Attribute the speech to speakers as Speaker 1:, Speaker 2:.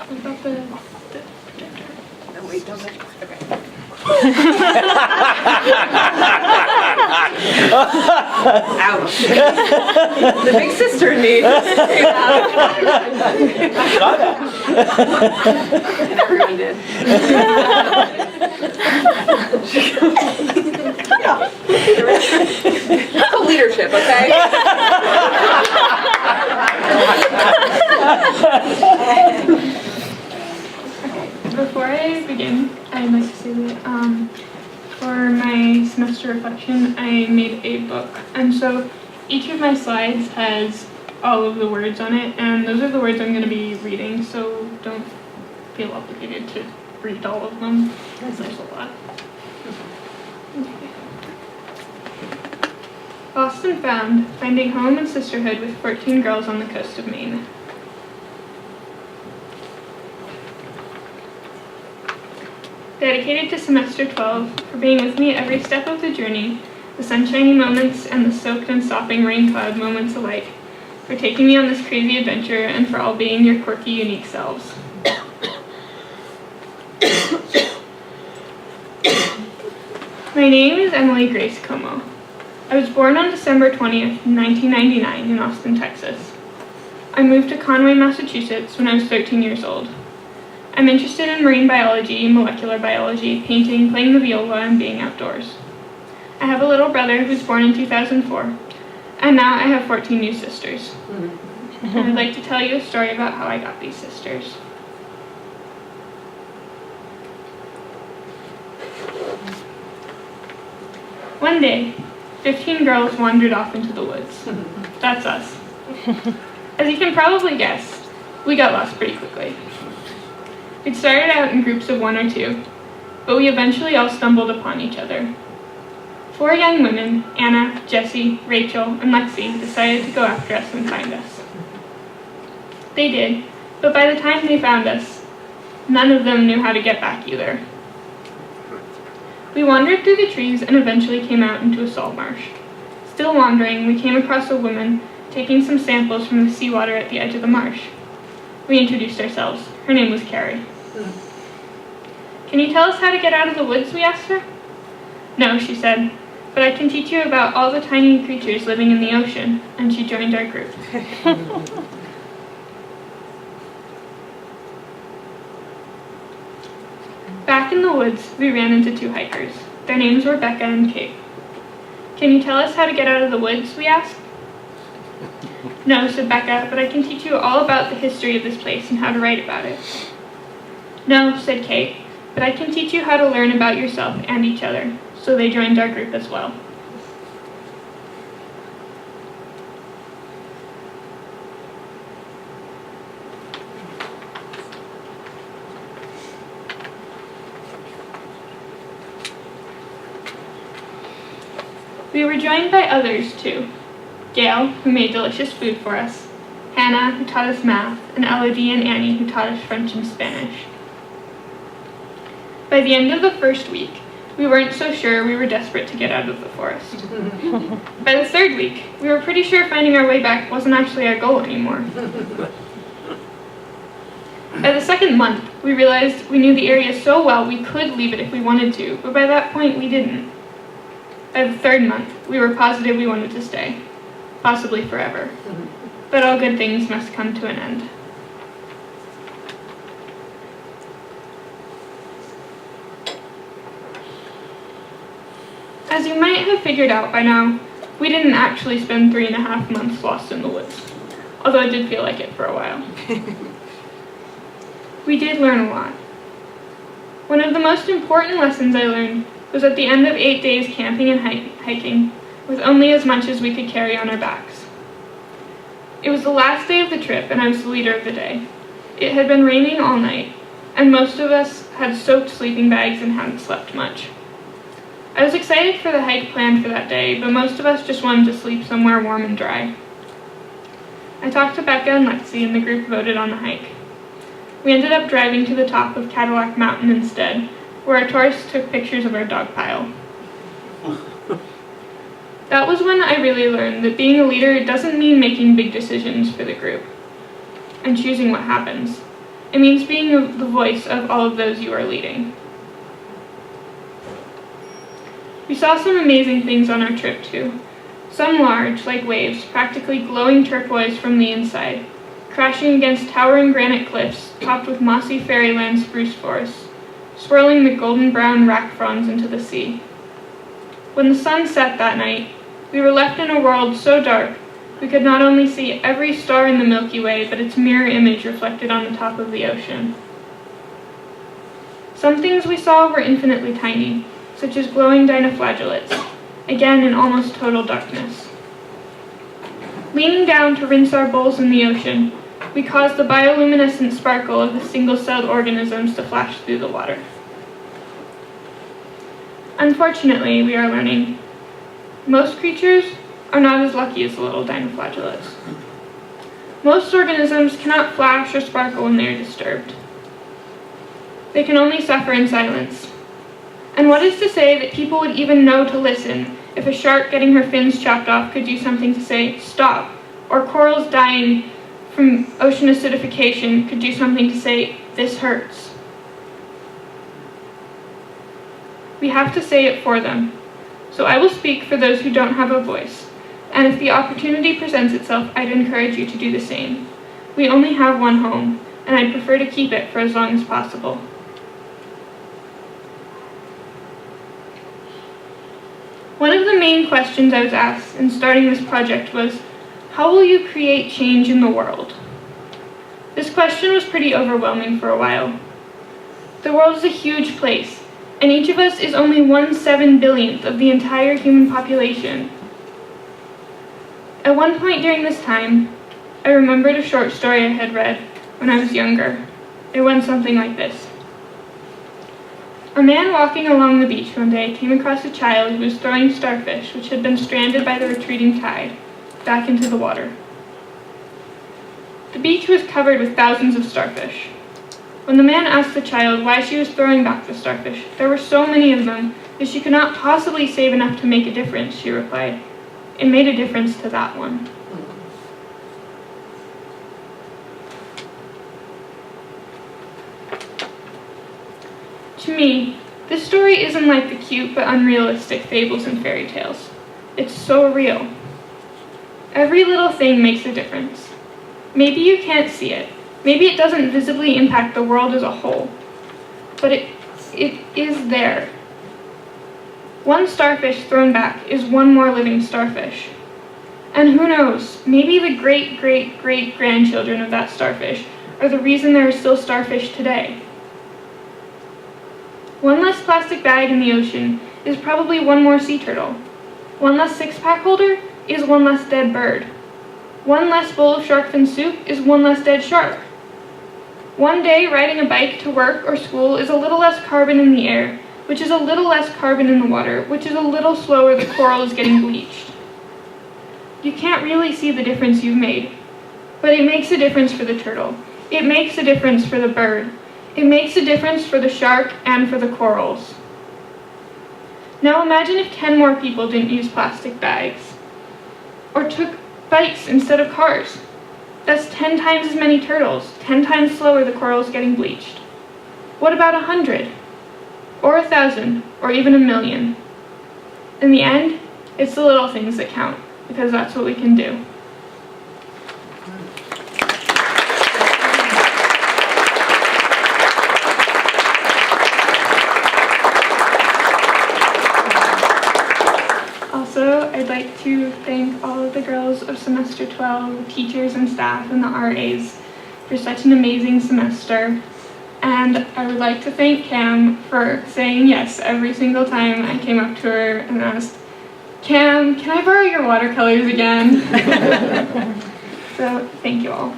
Speaker 1: What about the projector?
Speaker 2: No, wait, don't touch it. Okay. Ouch. The big sister in me. And everyone did. It's called leadership, okay?
Speaker 1: Before I begin, I'd like to say that for my semester reflection, I made a book. And so each of my slides has all of the words on it, and those are the words I'm going to be reading, so don't feel obligated to read all of them, because there's a lot. Okay. Lost and Found, Finding Home and Sisterhood with 14 Girls on the Coast of Maine. Dedicated to Semester 12, for being with me every step of the journey, the sunshiny moments and the soaked and sopping rain cloud moments alike, for taking me on this crazy adventure, and for all being your quirky, unique selves. My name is Emily Grace Como. I was born on December 20th, 1999 in Austin, Texas. I moved to Conway, Massachusetts when I was 13 years old. I'm interested in marine biology, molecular biology, painting, playing the viola, and being outdoors. I have a little brother who was born in 2004, and now I have 14 new sisters. And I'd like to tell you a story about how I got these sisters. One day, 15 girls wandered off into the woods. That's us. As you can probably guess, we got lost pretty quickly. It started out in groups of 1 or 2, but we eventually all stumbled upon each other. 4 young women, Anna, Jessie, Rachel, and Lexi, decided to go after us and find us. They did, but by the time they found us, none of them knew how to get back either. We wandered through the trees and eventually came out into a salt marsh. Still wandering, we came across a woman taking some samples from the seawater at the edge of the marsh. We introduced ourselves. Her name was Carrie. Can you tell us how to get out of the woods, we asked her. No, she said, but I can teach you about all the tiny creatures living in the ocean, and she joined our group. Back in the woods, we ran into 2 hikers. Their names were Becca and Kate. Can you tell us how to get out of the woods, we asked. No, said Becca, but I can teach you all about the history of this place and how to write about it. No, said Kate, but I can teach you how to learn about yourself and each other. So they joined our group as well. We were joined by others too. Gail, who made delicious food for us, Hannah, who taught us math, and Elodie and Annie, who taught us French and Spanish. By the end of the first week, we weren't so sure we were desperate to get out of the forest. By the 3rd week, we were pretty sure finding our way back wasn't actually our goal anymore. By the 2nd month, we realized we knew the area so well we could leave it if we wanted to, but by that point we didn't. By the 3rd month, we were positive we wanted to stay, possibly forever. But all good things must come to an end. As you might have figured out by now, we didn't actually spend 3.5 months lost in the woods, although it did feel like it for a while. We did learn a lot. One of the most important lessons I learned was at the end of 8 days camping and hiking, with only as much as we could carry on our backs. It was the last day of the trip, and I was the leader of the day. It had been raining all night, and most of us had soaked sleeping bags and hadn't slept much. I was excited for the hike planned for that day, but most of us just wanted to sleep somewhere warm and dry. I talked to Becca and Lexi, and the group voted on the hike. We ended up driving to the top of Cadillac Mountain instead, where our tourists took pictures of our dog pile. That was when I really learned that being a leader doesn't mean making big decisions for the group and choosing what happens. It means being the voice of all of those you are leading. We saw some amazing things on our trip too. Some large, like waves, practically glowing turquoise from the inside, crashing against towering granite cliffs topped with mossy fairyland spruce forests, swirling the golden brown rack fronds into the sea. When the sun set that night, we were left in a world so dark we could not only see every star in the Milky Way, but its mirror image reflected on the top of the ocean. Some things we saw were infinitely tiny, such as glowing dinoflagellates, again in almost total darkness. Leaning down to rinse our bowls in the ocean, we caused the bioluminescent sparkle of the single-celled organisms to flash through the water. Unfortunately, we are learning, most creatures are not as lucky as the little dinoflagellates. Most organisms cannot flash or sparkle when they are disturbed. They can only suffer in silence. And what is to say that people would even know to listen if a shark getting her fins chopped off could do something to say, stop, or corals dying from ocean acidification could do something to say, this hurts. We have to say it for them. So I will speak for those who don't have a voice. And if the opportunity presents itself, I'd encourage you to do the same. We only have one home, and I'd prefer to keep it for as long as possible. One of the main questions I was asked in starting this project was, how will you create change in the world? This question was pretty overwhelming for a while. The world is a huge place, and each of us is only 1/7 billionth of the entire human population. At one point during this time, I remembered a short story I had read when I was younger. It went something like this. A man walking along the beach one day came across a child who was throwing starfish, which had been stranded by the retreating tide, back into the water. The beach was covered with thousands of starfish. When the man asked the child why she was throwing back the starfish, there were so many of them that she could not possibly save enough to make a difference, she replied. It made a difference to that one. To me, this story isn't like the cute but unrealistic fables and fairy tales. It's so real. Every little thing makes a difference. Maybe you can't see it. Maybe it doesn't visibly impact the world as a whole. But it is there. One starfish thrown back is one more living starfish. And who knows, maybe the great-great-great-grandchildren of that starfish are the reason there are still starfish today. One less plastic bag in the ocean is probably one more sea turtle. One less six-pack holder is one less dead bird. One less bowl of shark fin soup is one less dead shark. One day riding a bike to work or school is a little less carbon in the air, which is a little less carbon in the water, which is a little slower the coral is getting bleached. You can't really see the difference you've made, but it makes a difference for the turtle. It makes a difference for the bird. It makes a difference for the shark and for the corals. Now imagine if 10 more people didn't use plastic bags, or took bikes instead of cars. That's 10 times as many turtles, 10 times slower the corals getting bleached. What about 100? Or 1,000, or even 1,000,000? In the end, it's the little things that count, because that's what we can do. Also, I'd like to thank all of the girls of semester 12, the teachers and staff and the RAs for such an amazing semester. And I would like to thank Cam for saying yes every single time I came up to her and asked, Cam, can I borrow your watercolors again? So, thank you all.